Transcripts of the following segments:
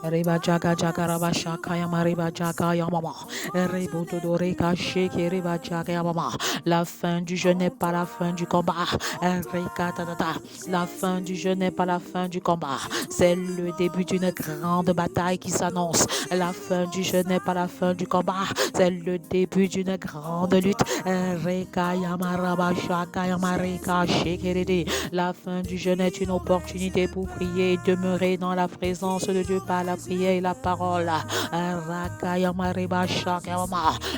Reba jaga jaga raba shaka yama reba jaga yamama. Rebo dodoreka sheke reba jaga yamama. La fin du jeu n'est pas la fin du combat. Reka tatata. La fin du jeu n'est pas la fin du combat. C'est le début d'une grande bataille qui s'annonce. La fin du jeu n'est pas la fin du combat. C'est le début d'une grande lutte. Reka yama raba shaka yama reka sheke rede. La fin du jeûne est une opportunité pour prier et demeurer dans la présence de Dieu par la prière et la parole.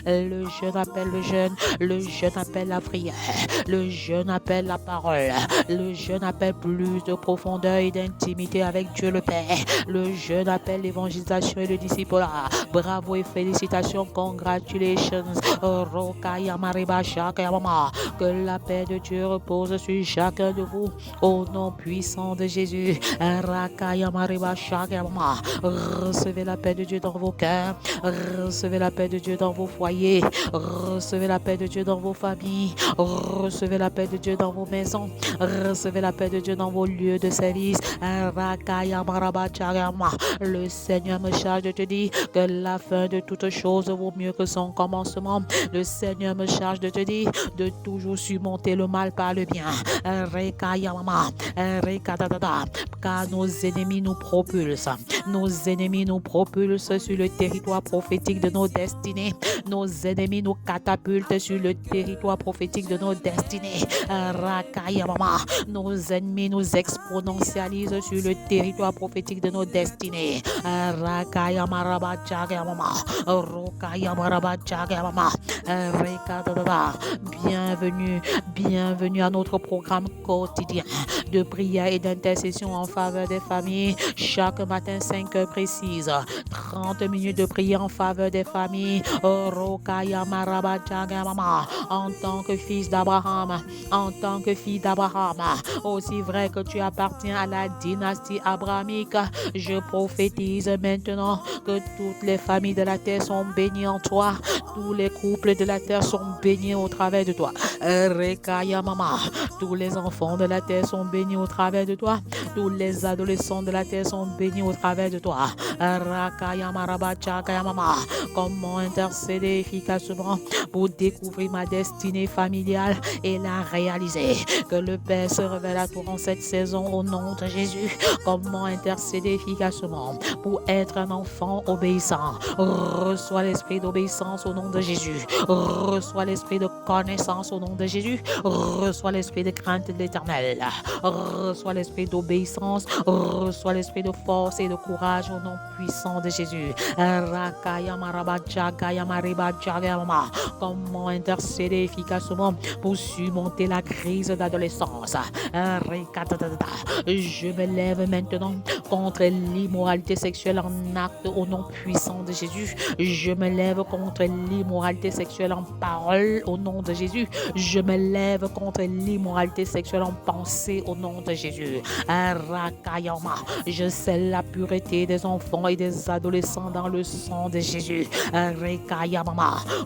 Le jeûne appelle le jeûne appelle la prière, le jeûne appelle la parole, le jeûne appelle plus de profondeur et d'intimité avec Dieu le Père, le jeûne appelle l'évangélisation et le disciple. Bravo et félicitations, congratulations. Que la paix de Dieu repose sur chacun de vous au nom puissant de Jésus. Recevez la paix de Dieu dans vos cœurs, recevez la paix de Dieu dans vos foyers, recevez la paix de Dieu dans vos familles, recevez la paix de Dieu dans vos maisons, recevez la paix de Dieu dans vos lieux de service. Le Seigneur me charge de te dire que la fin de toute chose vaut mieux que son commencement. Le Seigneur me charge de te dire de toujours surmonter le mal par le bien. Car nos ennemis nous propulsent. Nos ennemis nous propulsent sur le territoire prophétique de nos destinées. Nos ennemis nous catapultent sur le territoire prophétique de nos destinées. Nos ennemis nous exponentialisent sur le territoire prophétique de nos destinées. Bienvenue, bienvenue à notre programme quotidien de prière et d'intercession en faveur des familles. Chaque matin, 5 heures précises. 30 minutes de prière en faveur des familles. En tant que fils d'Abraham, en tant que fille d'Abraham, aussi vrai que tu appartiens à la dynastie abrahamique, je prophétise maintenant que toutes les familles de la terre sont bénies en toi. Tous les couples de la terre sont bénis au travers de toi. Tous les enfants de la terre sont bénis au travers de toi. Tous les adolescents de la terre sont bénis au travers de toi. Comment intercéder efficacement pour découvrir ma destinée familiale et la réaliser. Que le Père se révèle à toi en cette saison au nom de Jésus. Comment intercéder efficacement pour être un enfant obéissant. Reçois l'esprit d'obéissance au nom de Jésus. Reçois l'esprit de connaissance au nom de Jésus. Reçois l'esprit de crainte de l'Éternel. Reçois l'esprit d'obéissance. Reçois l'esprit de force et de courage au nom puissant de Jésus. Comment intercéder efficacement pour surmonter la crise d'adolescence. Je me lève maintenant contre l'immoralité sexuelle en acte au nom puissant de Jésus. Je me lève contre l'immoralité sexuelle en parole au nom de Jésus. Je me lève contre l'immoralité sexuelle en pensée au nom de Jésus. Je scelle la pureté des enfants et des adolescents dans le sang de Jésus.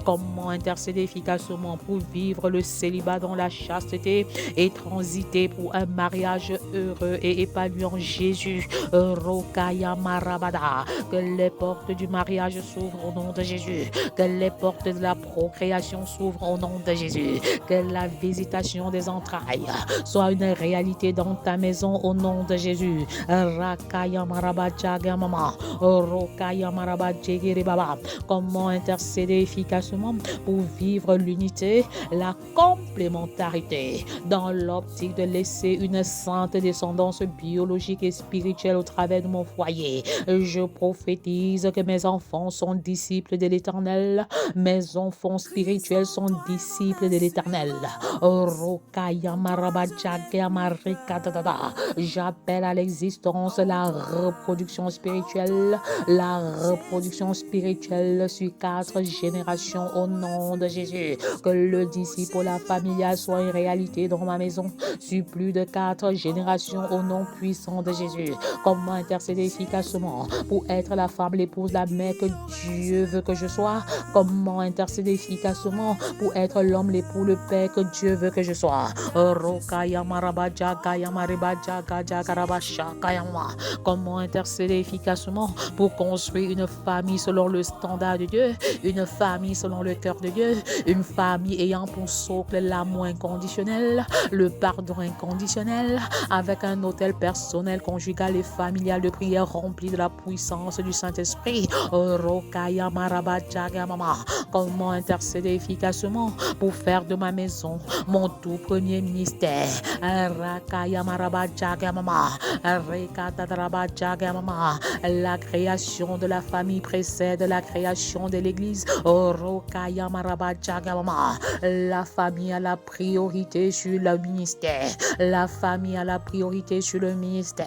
Comment intercéder efficacement pour vivre le célibat dans la chasteté et transiter pour un mariage heureux et épanoui en Jésus. Que les portes du mariage s'ouvrent au nom de Jésus. Que les portes de la procréation s'ouvrent au nom de Jésus. Que la visitation des entrailles soit une réalité dans ta maison au nom de Jésus. Comment intercéder efficacement pour vivre l'unité, la complémentarité, dans l'optique de laisser une sainte descendance biologique et spirituelle au travers de mon foyer. Je prophétise que mes enfants sont disciples de l'Éternel. Mes enfants spirituels sont disciples de l'Éternel. J'appelle à l'existence la reproduction spirituelle sur 4 générations au nom de Jésus. Que le disciple familial soit une réalité dans ma maison sur plus de 4 générations au nom puissant de Jésus. Comment intercéder efficacement pour être la femme, l'épouse, la mère que Dieu veut que je sois. Comment intercéder efficacement pour être l'homme, l'époux, le père que Dieu veut que je sois. Comment intercéder efficacement pour construire une famille selon le standard de Dieu, une famille selon le cœur de Dieu, une famille ayant pour socle l'amour inconditionnel, le pardon inconditionnel, avec un hôtel personnel, conjugal et familial de prière rempli de la puissance du Saint-Esprit. Comment intercéder efficacement pour faire de ma maison mon tout premier ministère. La création de la famille précède la création de l'église. La famille a la priorité sur le ministère. La famille a la priorité sur le ministère.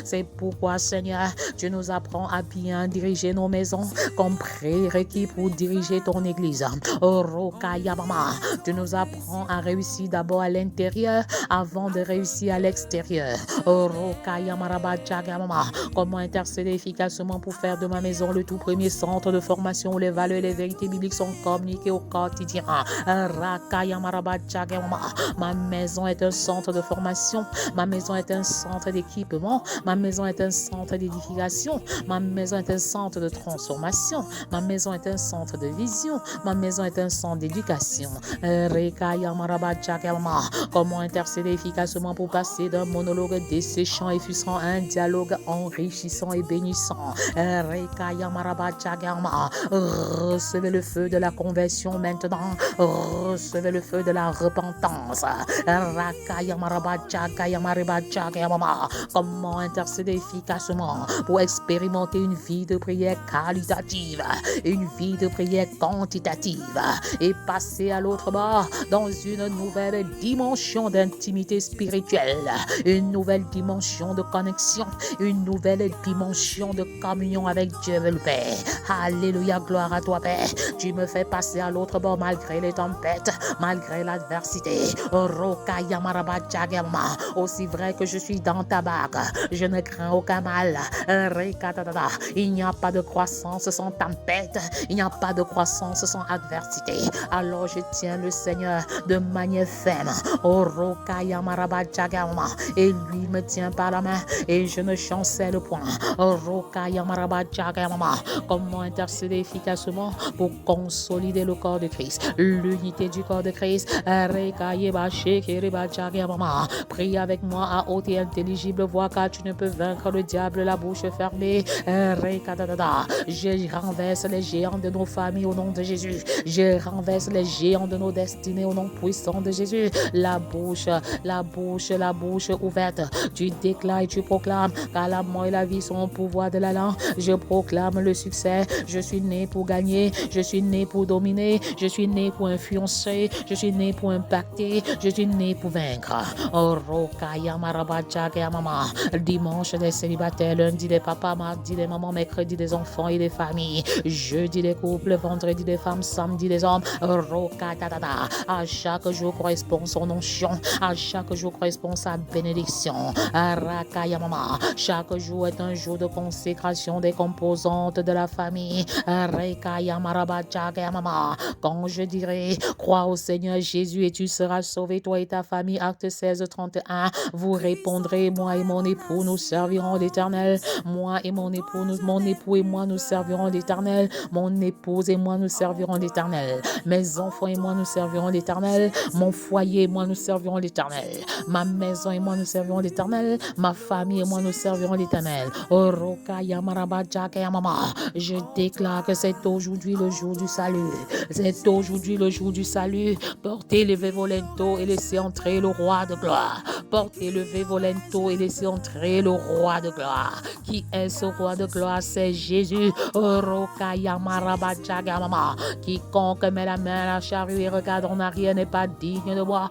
C'est pourquoi, Seigneur, tu nous apprends à bien diriger nos maisons comme prérequis pour diriger ton église. Tu nous apprends à réussir d'abord à l'intérieur avant de réussir à l'extérieur. Comment intercéder efficacement pour faire de ma maison le tout premier centre de formation où les valeurs et les vérités bibliques sont communiquées au quotidien. Ma maison est un centre de formation, ma maison est un centre d'équipement, ma maison est un centre d'édification, ma maison est un centre de transformation, ma maison est un centre de vision, ma maison est un centre d'éducation. Comment intercéder efficacement pour passer d'un monologue desséchant et frustrant à un dialogue enrichissant et bénissant. Recevez le feu de la conversion maintenant. Recevez le feu de la repentance. Comment intercéder efficacement pour expérimenter une vie de prière qualitative, une vie de prière quantitative et passer à l'autre bord dans une nouvelle dimension d'intimité spirituelle, une nouvelle dimension de connexion, une nouvelle dimension de communion avec Dieu le Père. Alléluia, gloire à toi Père. Tu me fais passer à l'autre bord malgré les tempêtes, malgré l'adversité. Aussi vrai que je suis dans ta barque, je ne crains aucun mal. Il n'y a pas de croissance sans tempête, il n'y a pas de croissance sans adversité. Alors je tiens le Seigneur de manière ferme. Et lui me tient par la main et je ne chancelle point. Comment intercéder efficacement pour consolider le corps de Christ, l'unité du corps de Christ. Prie avec moi à haute et intelligible voix, car tu ne peux vaincre le diable la bouche fermée. Je renverse les géants de nos familles au nom de Jésus. Je renverse les géants de nos destinées au nom puissant de Jésus. La bouche ouverte. Tu déclares et tu proclames car la mort et la vie sont au pouvoir de la langue. Je proclame le succès. Je suis né pour gagner. Je suis né pour dominer. Je suis né pour influencer. Je suis né pour impacter. Je suis né pour vaincre. Dimanche des célibataires, lundi des papas, mardi des mamans, mercredi des enfants et des familles, jeudi des couples, vendredi des femmes, samedi des hommes. À chaque jour correspond son onction, à chaque jour correspond sa bénédiction. Chaque jour est un jour de consécration des composantes de la famille. Quand je dirai, crois au Seigneur Jésus et tu seras sauvé, toi et ta famille. Acte 16, 31. Vous répondrez, moi et mon époux, nous servirons l'Éternel. Moi et mon époux et moi, nous servirons l'Éternel. Mon épouse et moi, nous servirons l'Éternel. Mes enfants et moi, nous servirons l'Éternel. Mon foyer et moi, nous servirons l'Éternel. Ma maison et moi, nous servirons l'Éternel. Ma famille et moi, nous servirons l'Éternel. Je déclare que c'est aujourd'hui le jour du salut. C'est aujourd'hui le jour du salut. Portez, levez vos linteaux et laissez entrer le roi de gloire. Portez, levez vos linteaux et laissez entrer le roi de gloire. Qui est ce roi de gloire? C'est Jésus. Quiconque met la main à la charrue et regarde en arrière n'est pas digne de moi.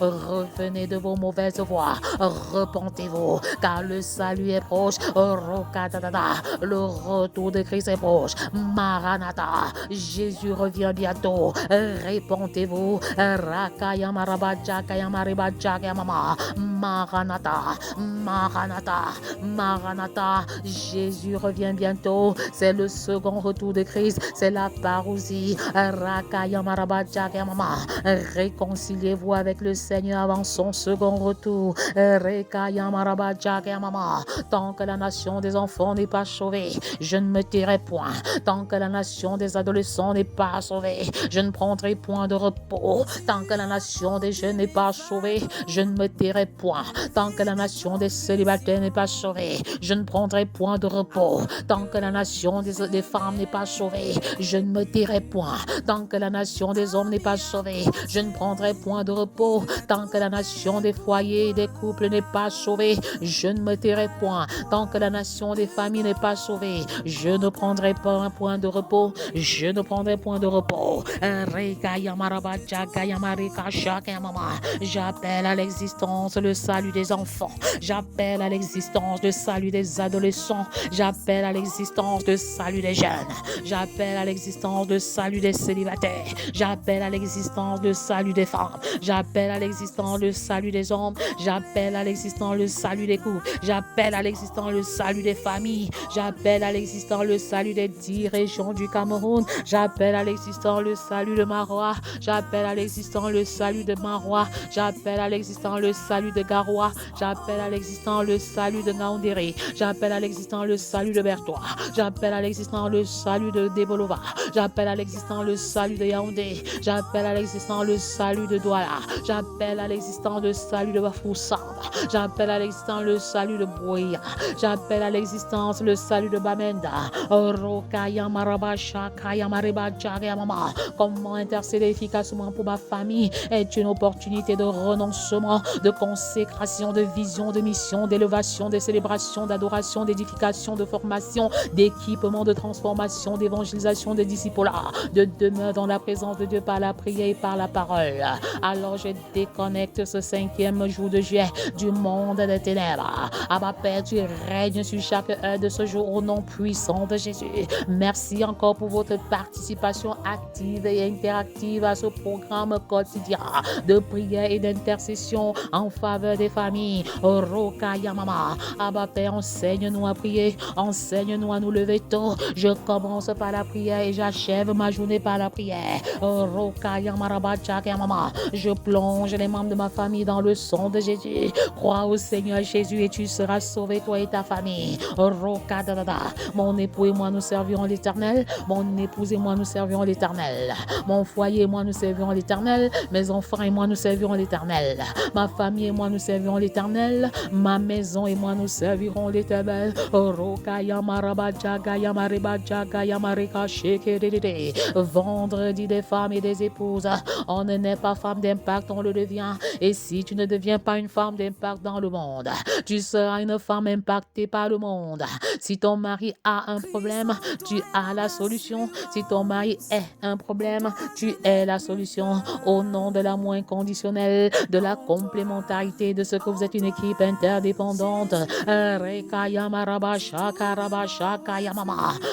Revenez de vos mauvaises voies. Repentez-vous, car le salut est proche. Le retour de Christ est proche. Maranatha, Jésus revient bientôt. Repentez-vous. Rabajaka Yamaribajaka Yamama. Maranatha, Maranatha, Maranatha. Jésus revient bientôt. C'est le second retour de Christ. C'est la parousie. Raka Yamarabajaka Yamama. Réconciliez-vous avec le Seigneur avant son second retour. Reka Yamarabajaka Yamama. Tant que la nation des enfants n'est pas sauvée, je ne me tairai point. Tant que la nation des adolescents n'est pas sauvée, je ne prendrai point de repos. Tant que la nation des jeunes n'est pas sauvée, je ne me tairai point. Tant que la nation des célibataires n'est pas sauvée, je ne prendrai point de repos. Tant que la nation des femmes n'est pas sauvée, je ne me tairai point. Tant que la nation des hommes n'est pas sauvée, je ne prendrai point de repos. Tant que la nation des foyers et des couples n'est pas sauvée, je ne me tairai point. Tant que la nation des familles n'est pas sauvée, je ne prendrai pas un point de repos. Je ne prendrai point de repos. J'appelle à l'existence le salut des enfants. J'appelle à l'existence le salut des adolescents. J'appelle à l'existence le salut des jeunes. J'appelle à l'existence le salut des célibataires. J'appelle à l'existence le salut des femmes. J'appelle à l'existence le salut des hommes. J'appelle à l'existence le salut des couples. J'appelle à l'existence le salut des familles. J'appelle à l'existence le salut des 10 régions du Cameroun. J'appelle à l'existence le salut de Marois. J'appelle à l'existence le salut de Marois. J'appelle à l'existence le salut de Garoua. J'appelle à l'existence le salut de Ngaoundéré. J'appelle à l'existence le salut de Bertois. J'appelle à l'existence le salut de Débolova. J'appelle à l'existence le salut de Yaoundé. J'appelle à l'existence le salut de Douala. J'appelle à l'existence le salut de Bafoussamba. J'appelle à l'existence le salut de Bouya. J'appelle à l'existence le salut de Bamenda. Comment intercéder efficacement pour ma famille est une opportunité de renoncement, de consécration, de vision, de mission, d'élévation, de célébration, d'adoration, d'édification, de formation, d'équipement, de transformation, d'évangélisation, de discipulat, de demeure dans la présence de Dieu par la prière et par la parole. Alors je déconnecte ce 5e jour de juillet du monde des ténèbres. Abba Père, tu règnes sur chaque heure de ce jour au nom puissant de Jésus. Merci encore pour votre participation active et interactive à ce programme quotidien de prière et d'intercession en faveur des familles. Roka Yamama. Abba Père, enseigne-nous à prier, enseigne-nous à nous lever tôt. Je commence par la prière et j'achève ma journée par la prière. Roka Yamaraba Yamama. Je plonge les membres de ma famille dans le sang de Jésus. Crois au Seigneur Jésus et tu seras sauvé, toi et ta famille. Roka Dada. Mon époux et moi nous servirons l'Éternel. Mon épouse et moi nous servirons l'Éternel. Mon foyer et moi nous servirons l'Éternel. Mes enfants et moi nous servirons l'Éternel. Ma famille et moi nous servirons l'Éternel. Ma maison et moi nous servirons l'Éternel. Vendredi des femmes et des épouses. On ne naît pas femme d'impact, on le devient. Et si tu ne deviens pas une femme d'impact dans le monde, tu seras une femme impactée par le monde. Si ton mari a un problème, tu as la solution. Si ton mari est un problème, tu es la solution. Au nom de l'amour inconditionnel, de la complémentarité, de ce que vous êtes une équipe interdépendante.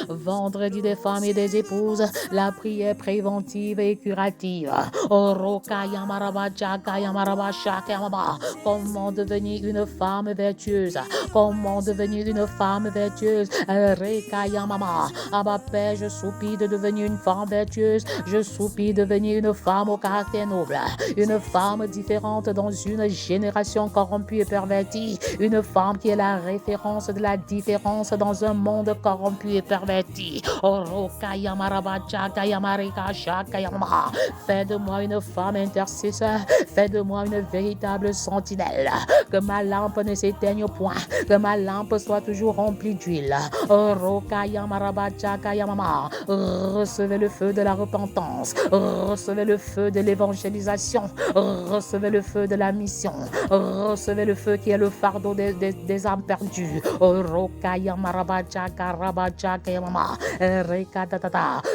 Vendredi des femmes et des épouses, la prière préventive et curative. Comment devenir une femme vertueuse? Comment devenir une femme vertueuse? Abba Père, je soupire de devenir une femme vertueuse. Je soupire de devenir une femme au caractère noble. Une femme différente dans une génération corrompue et pervertie. Une femme qui est la référence de la différence dans un monde corrompu et perverti. Fais de moi une femme intercesseur. Fais de moi une véritable sentinelle. Que ma lampe ne s'éteigne point. Que ma lampe soit toujours remplie d'huile. Recevez le feu de la repentance. Recevez le feu de l'évangélisation. Recevez le feu de la mission. Recevez le feu qui est le fardeau des âmes perdues.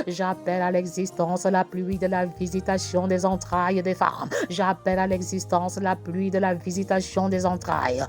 J'appelle à l'existence la pluie de la visitation des entrailles des femmes. J'appelle à l'existence la pluie de la visitation des entrailles.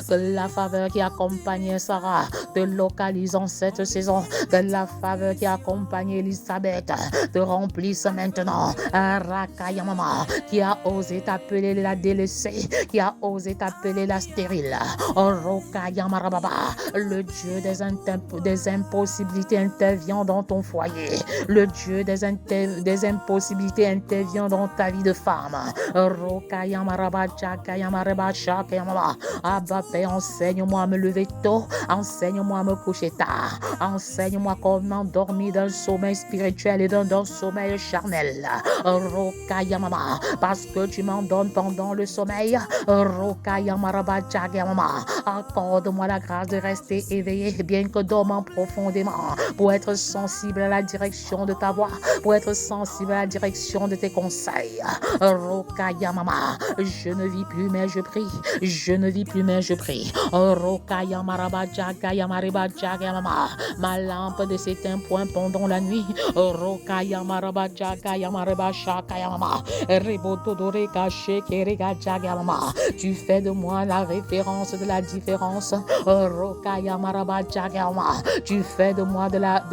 Que la faveur qui accompagnait Sarah te localise en cette saison. Que la faveur qui accompagnait Elisabeth te remplisse maintenant. maman, Rakaya maman, qui a osé t'appeler la délaissée, qui a osé t'appeler la stérile. Rokaya marababa, le Dieu des impossibilités intervient dans ton foyer. Le Dieu des impossibilités intervient dans ta vie de femme. Rokaya maraba, chakaya maraba, chakaya mama. Abba Père, enseigne-moi à me lever tôt, enseigne-moi à me coucher tard, enseigne-moi comment dormir d'un sommeil spirituel et d'un sommeil charnel. Rokaya mama, parce que tu m'en donnes pendant le sommeil. Rokaya maraba, chakaya mama. Accorde-moi la grâce de rester éveillé, bien que dormant profondément, pour être sensible à la direction de ta voix, pour être sensible à la direction de tes conseils. Rokaya mama, je ne vis plus mais je prie, je ne vis plus mais je prie. Rokaya maraba jagaya mariba jagaya mama, ma lampe de s'éteint point pendant la nuit. Rokaya maraba jagaya mariba shakaya mama, reboto caché kerega jagaya mama. Tu fais de moi la référence de la différence. Rokaya maraba jagaya mama, tu fais de moi de la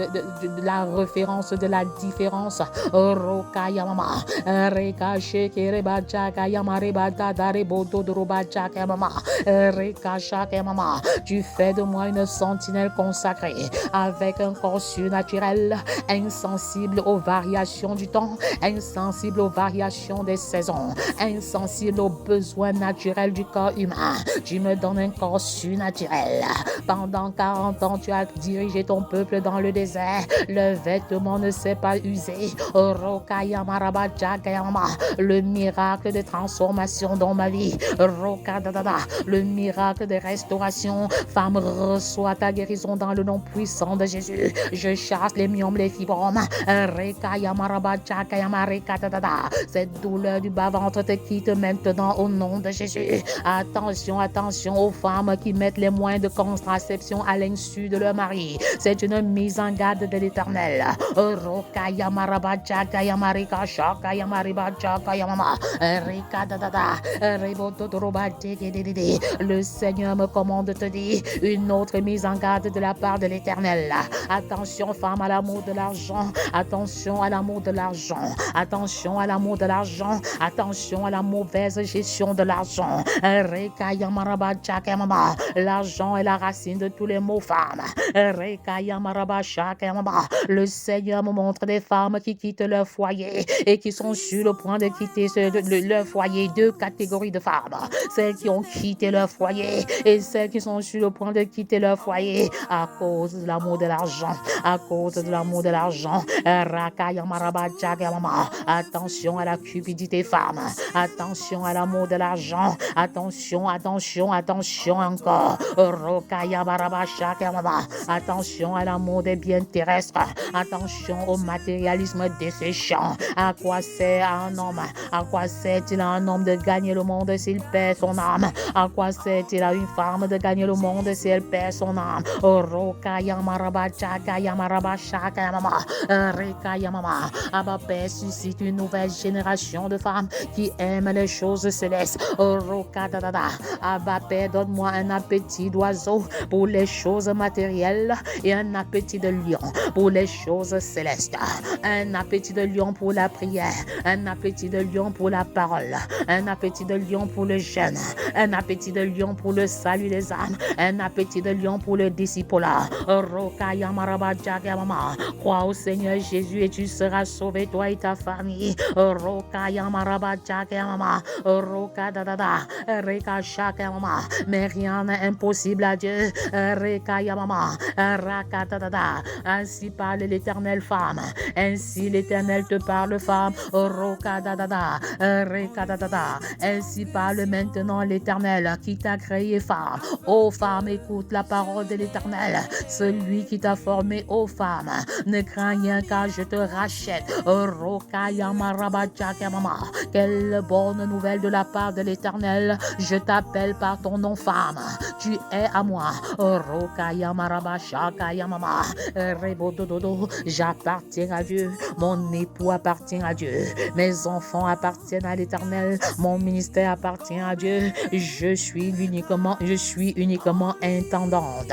référence de la différence. Rokaya mama, rekache kereba jagaya mariba dadare bodo doroba jagaya mama, rekacha mama, tu fais de moi une sentinelle consacrée avec un corps surnaturel, insensible aux variations du temps, insensible aux variations des saisons, insensible aux besoins naturels du corps humain. Tu me donnes un corps surnaturel. Pendant 40 ans, tu as dirigé ton peuple dans le désert. Le vêtement ne s'est pas usé. Rokaya maraba jagaya mama, le miracle de transformation dans ma vie. Rokadadada, le miracle de restauration. Femme, reçois ta guérison dans le nom puissant de Jésus. Je chasse les myomes, les fibromes. Rekaya maraba jagaya marekadadada. Cette douleur du bas-ventre te quitte maintenant au nom de Jésus. Attention, attention aux femmes qui mettent les moyens de contraception à l'insu de leur mari. C'est une mise en garde de l'Éternel. Rokaya maraba jagaya marika shakaya mariba jagaya mama. Rekadadada. Rebotodoroba degedede. Le Seigneur me commande de te dire une autre mise en garde de la part de l'Éternel. Attention, femme, à l'amour de l'argent. Attention à l'amour de l'argent. Attention à l'amour de l'argent. Attention à la mauvaise gestion de l'argent. L'argent est la racine de tous les maux, femmes. Le Seigneur me montre des femmes qui quittent leur foyer et qui sont sur le point de quitter leur foyer. Deux catégories de femmes. Celles qui ont quitté leur foyer et celles qui sont sur le point de quitter leur foyer à cause de l'amour de l'argent. À cause de l'amour de l'argent. Attention à la cupidité, femme. Attention à l'amour de l'argent. Attention, attention, attention encore. Attention à l'amour des biens terrestres. Attention au matérialisme desséchant. À quoi sert un homme? À quoi sert-il à un homme de gagner le monde s'il perd son âme? À quoi sert-il à une femme de gagner le monde si elle perd son âme? Abba Père, suscite une nouvelle génération de femmes qui aiment les choses célestes. Abba Père, donne-moi un appétit d'oiseau pour les choses matérielles et un appétit de lion pour les choses célestes. Un appétit de lion pour la prière, un appétit de lion pour la parole, un appétit de lion pour le jeûne, un appétit de lion pour le salut des âmes, un appétit de lion pour le discipulat. Crois au Seigneur Jésus et tu seras sauvé, toi et ta famille. Mais rien n'est impossible à Dieu. Ainsi parle l'Éternel, femme. Ainsi l'Éternel te parle, femme. Ainsi parle maintenant l'Éternel qui t'a créé, femme. Ô femme, écoute la parole de l'Éternel. Celui qui t'a formé, ô femme. Ne crains rien car je te rachète. Quelle bonne nouvelle de la part de l'Éternel. Je t'appelle par ton nom, femme. Tu es à moi. J'appartiens à Dieu. Mon époux appartient à Dieu. Mes enfants appartiennent à l'Éternel. Mon ministère appartient à Dieu. Je suis uniquement intendante.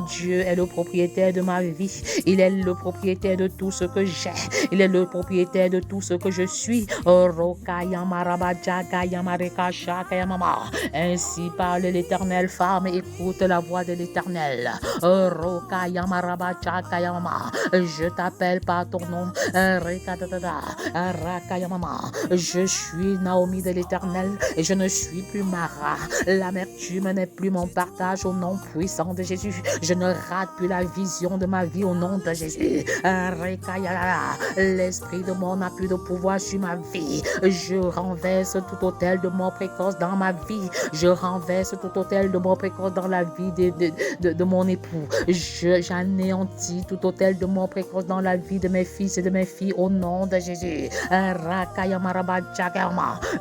Dieu est le propriétaire de ma vie. Il est le propriétaire de tout ce que j'ai. Il est le propriétaire j'étais, de tout ce que je suis. Rokaya Marabajaga Yamareka Shaka Mama. Ainsi parle l'Éternel, femme, écoute la voix de l'Éternel. Rokaya Marabajaga Yamama. Je t'appelle par ton nom. Rekadada. Rakaya Mama. Je suis Naomi de l'Éternel et je ne suis plus Mara. L'amertume n'est plus mon partage au nom puissant de Jésus. Je ne rate plus la vision de ma vie au nom de Jésus. L'esprit de mort n'a plus de pouvoir sur ma vie. Je renverse tout hôtel de mort précoce dans ma vie. Je renverse tout hôtel de mort précoce dans la vie de mon époux. J'anéantis tout hôtel de mort précoce dans la vie de mes fils et de mes filles au nom de Jésus.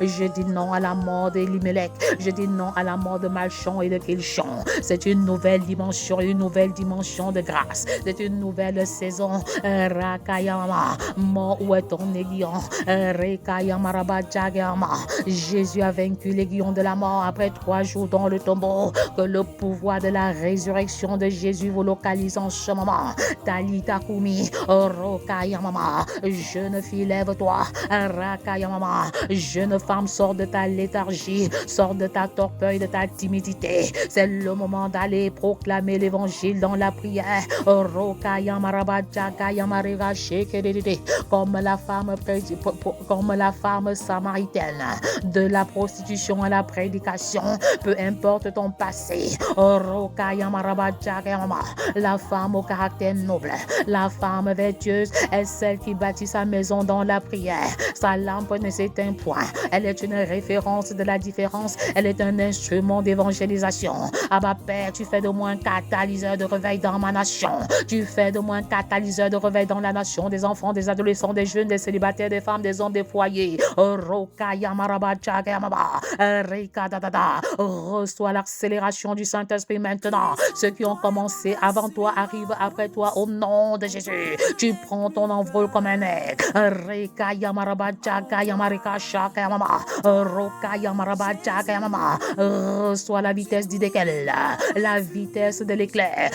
Je dis non à la mort d'Elimelech. Je dis non à la mort de Malchon et de Kilchon. C'est une nouvelle dimension de grâce. C'est une nouvelle saison. Rakayama, mort, où est ton aiguillon? Jésus a vaincu l'aiguillon de la mort après 3 jours dans le tombeau. Que le pouvoir de la résurrection de Jésus vous localise en ce moment. Talita Kumi, Rokayama, jeune fille, lève-toi. Rakayama, jeune femme, sors de ta léthargie, sors de ta torpeur, de ta timidité. C'est le moment d'aller proclamer l'évangile dans la prière. Comme la femme samaritaine, de la prostitution à la prédication, peu importe ton passé. La femme au caractère noble, la femme vertueuse est celle qui bâtit sa maison dans la prière. Sa lampe ne s'éteint point. Elle est une référence de la différence. Elle est un instrument d'évangélisation. Abba Père, tu fais de moi un catalyseur de réveil dans ma nation. Tu fais de moi un catalyseur de réveil dans la nation, des enfants, des adolescents, des jeunes, des célibataires, des femmes, des hommes, des foyers. Reçois l'accélération du Saint-Esprit maintenant. Ceux qui ont commencé avant toi arrivent après toi au nom de Jésus. Tu prends ton envol comme un aigle. Reçois la vitesse d'Idékel, la vitesse de l'éclair.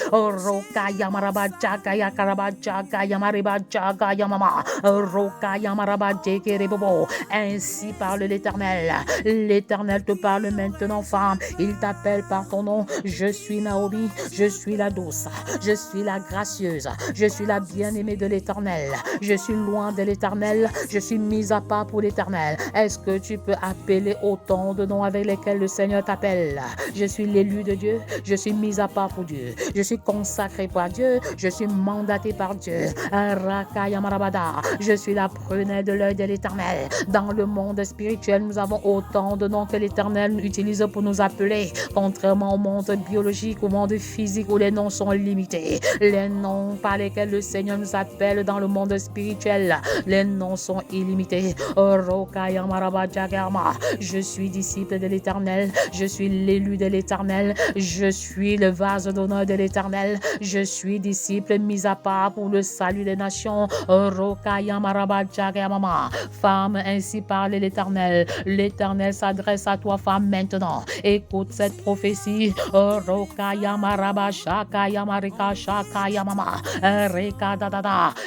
Ainsi parle l'Éternel. L'Éternel te parle maintenant, femme. Il t'appelle par ton nom. Je suis Naomi, je suis la douce, je suis la gracieuse, je suis la bien-aimée de l'Éternel. Je suis loin de l'Éternel, je suis mise à part pour l'Éternel. Est-ce que tu peux appeler autant de noms avec lesquels le Seigneur t'appelle? Je suis l'élu de Dieu, je suis mise à part pour Dieu, je suis consacré par Dieu, je suis mandaté par Dieu. Je suis la prunelle de l'œil de l'Éternel. Dans le monde spirituel, nous avons autant de noms que l'Éternel utilise pour nous appeler. Contrairement au monde biologique, au monde physique où les noms sont limités, les noms par lesquels le Seigneur nous appelle dans le monde spirituel, les noms sont illimités. Je suis disciple de l'Éternel, je suis l'élu de l'Éternel, je suis le vase d'honneur de l'Éternel, je suis disciple mis à part pour le salut des nations. Femme, ainsi parle l'Éternel. L'Éternel s'adresse à toi, femme, maintenant. Écoute cette prophétie.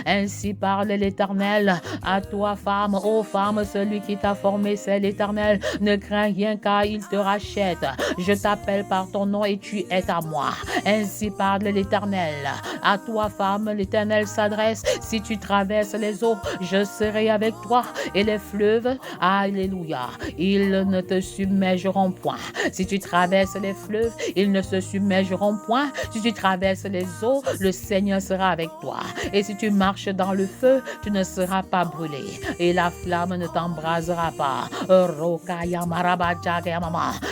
Ainsi parle l'Éternel à toi, femme. Ô femme, celui qui t'a formé, c'est l'Éternel. Ne crains rien car il te rachète. Je t'appelle par ton nom et tu es à moi. Ainsi parle l'Éternel. À toi, femme, l'Éternel s'adresse. Si tu traverses les eaux, je serai avec toi. Et les fleuves, alléluia, ils ne te submergeront point. Si tu traverses les fleuves, ils ne se submergeront point. Si tu traverses les eaux, le Seigneur sera avec toi. Et si tu marches dans le feu, tu ne seras pas brûlé. Et la flamme ne t'embrasera pas.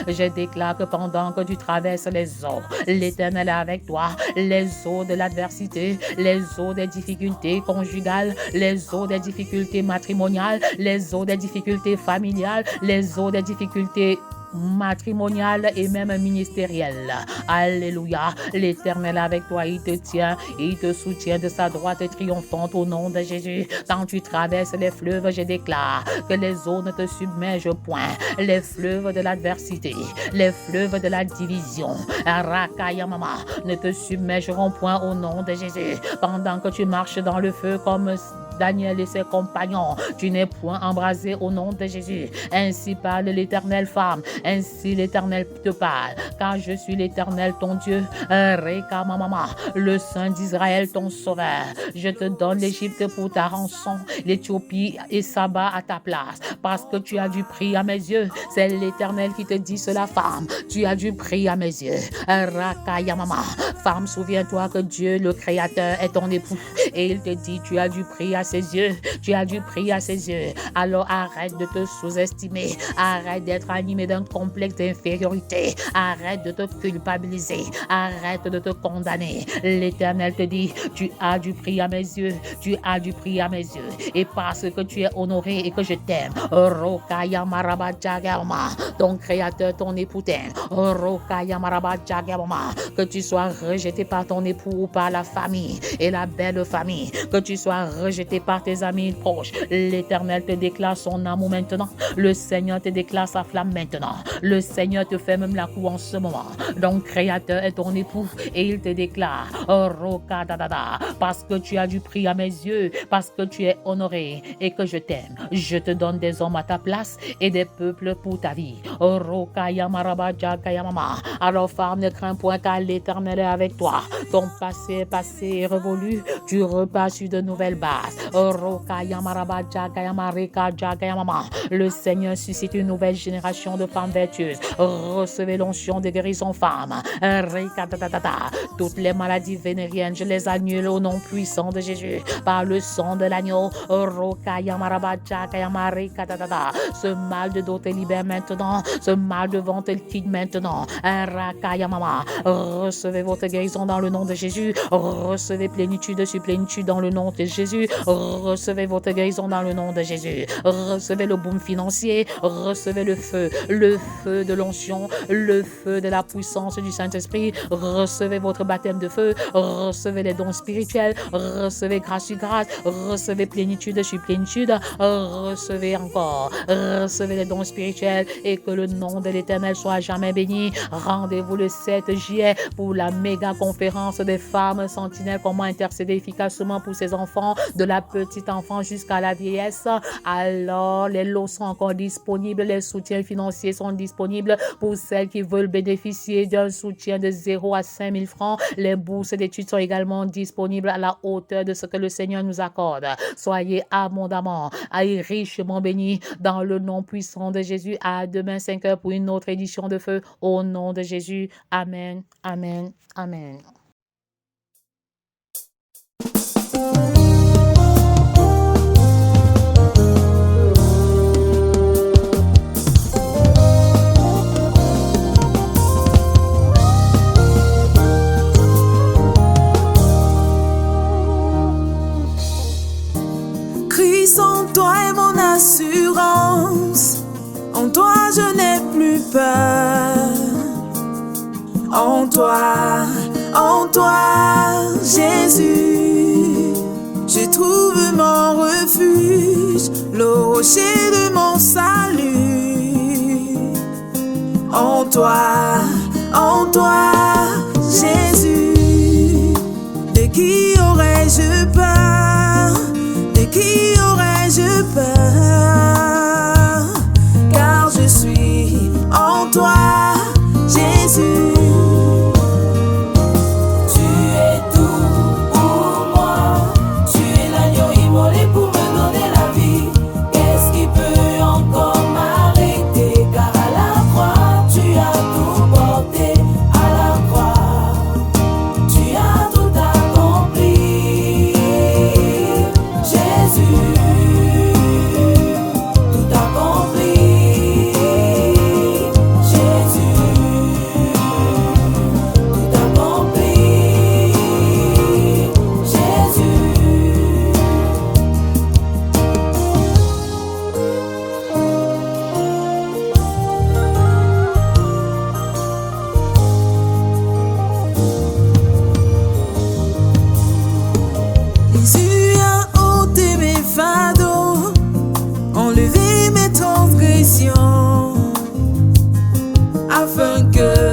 Je déclare que pendant que tu traverses les eaux, l'Éternel est avec toi. Les eaux de l'adversité, les eaux des difficultés conjugales, les eaux des difficultés matrimoniales, les eaux des difficultés familiales, les eaux des difficultés matrimoniale et même ministérielle. Alléluia. L'Éternel avec toi, il te tient, il te soutient de sa droite triomphante au nom de Jésus. Quand tu traverses les fleuves, je déclare que les eaux ne te submergent point. Les fleuves de l'adversité, les fleuves de la division, ne te submergeront point au nom de Jésus. Pendant que tu marches dans le feu comme Daniel et ses compagnons. Tu n'es point embrasé au nom de Jésus. Ainsi parle l'Éternel, femme. Ainsi l'Éternel te parle. Car je suis l'Éternel, ton Dieu. Reka mama, le Saint d'Israël, ton sauveur. Je te donne l'Égypte pour ta rançon, l'Éthiopie et Saba à ta place. Parce que tu as du prix à mes yeux. C'est l'Éternel qui te dit cela, femme. Tu as du prix à mes yeux. Raka yamama. Femme, souviens-toi que Dieu, le Créateur, est ton époux. Et il te dit, tu as du prix à ses yeux. Tu as du prix à ses yeux. Alors arrête de te sous-estimer. Arrête d'être animé d'un complexe d'infériorité. Arrête de te culpabiliser. Arrête de te condamner. L'Éternel te dit, tu as du prix à mes yeux. Tu as du prix à mes yeux. Et parce que tu es honoré et que je t'aime, Rokaya Maraba Jagama, ton Créateur, ton époux t'aime. Rokaya Maraba Jagama, que tu sois rejeté par ton époux ou par la famille et la belle famille, que tu sois rejeté par tes amis proches. L'Éternel te déclare son amour maintenant. Le Seigneur te déclare sa flamme maintenant. Le Seigneur te fait même la cour en ce moment. Donc Créateur est ton époux et il te déclare Rokadadada, parce que tu as du prix à mes yeux, parce que tu es honoré et que je t'aime. Je te donne des hommes à ta place et des peuples pour ta vie. Alors femme, ne crains point car l'Éternel est avec toi. Ton passé est passé et révolu. Tu repars sur de nouvelles bases. Le Seigneur suscite une nouvelle génération de femmes vertueuses. Recevez l'onction de guérison, femmes. Toutes les maladies vénériennes, je les annule au nom puissant de Jésus. Par le sang de l'agneau. Ce mal de dos te libère maintenant. Ce mal de ventre te quitte maintenant. Recevez votre guérison dans le nom de Jésus. Recevez plénitude sur plénitude dans le nom de Jésus. Recevez votre guérison dans le nom de Jésus. Recevez le boom financier. Recevez le feu de l'onction, le feu de la puissance du Saint-Esprit. Recevez votre baptême de feu. Recevez les dons spirituels. Recevez grâce sur grâce. Recevez plénitude sur plénitude. Recevez encore. Recevez les dons spirituels et que le nom de l'Éternel soit jamais béni. Rendez-vous le 7 juillet pour la méga conférence des femmes sentinelles. Comment intercéder efficacement pour ses enfants, de la petite enfant jusqu'à la vieillesse. Alors, les lots sont encore disponibles. Les soutiens financiers sont disponibles pour celles qui veulent bénéficier d'un soutien de 0 à 5 000 francs. Les bourses d'études sont également disponibles à la hauteur de ce que le Seigneur nous accorde. Soyez abondamment et richement bénis dans le nom puissant de Jésus. À demain 5 heures pour une autre édition de feu au nom de Jésus. Amen, amen, amen. Christ en toi est mon assurance. En toi je n'ai plus peur. En toi, Jésus, je trouve mon refuge, le rocher de mon salut. En toi, Jésus, de qui aurais-je peur? De qui aurais-je peur? Car je suis en toi, Jésus. Afin que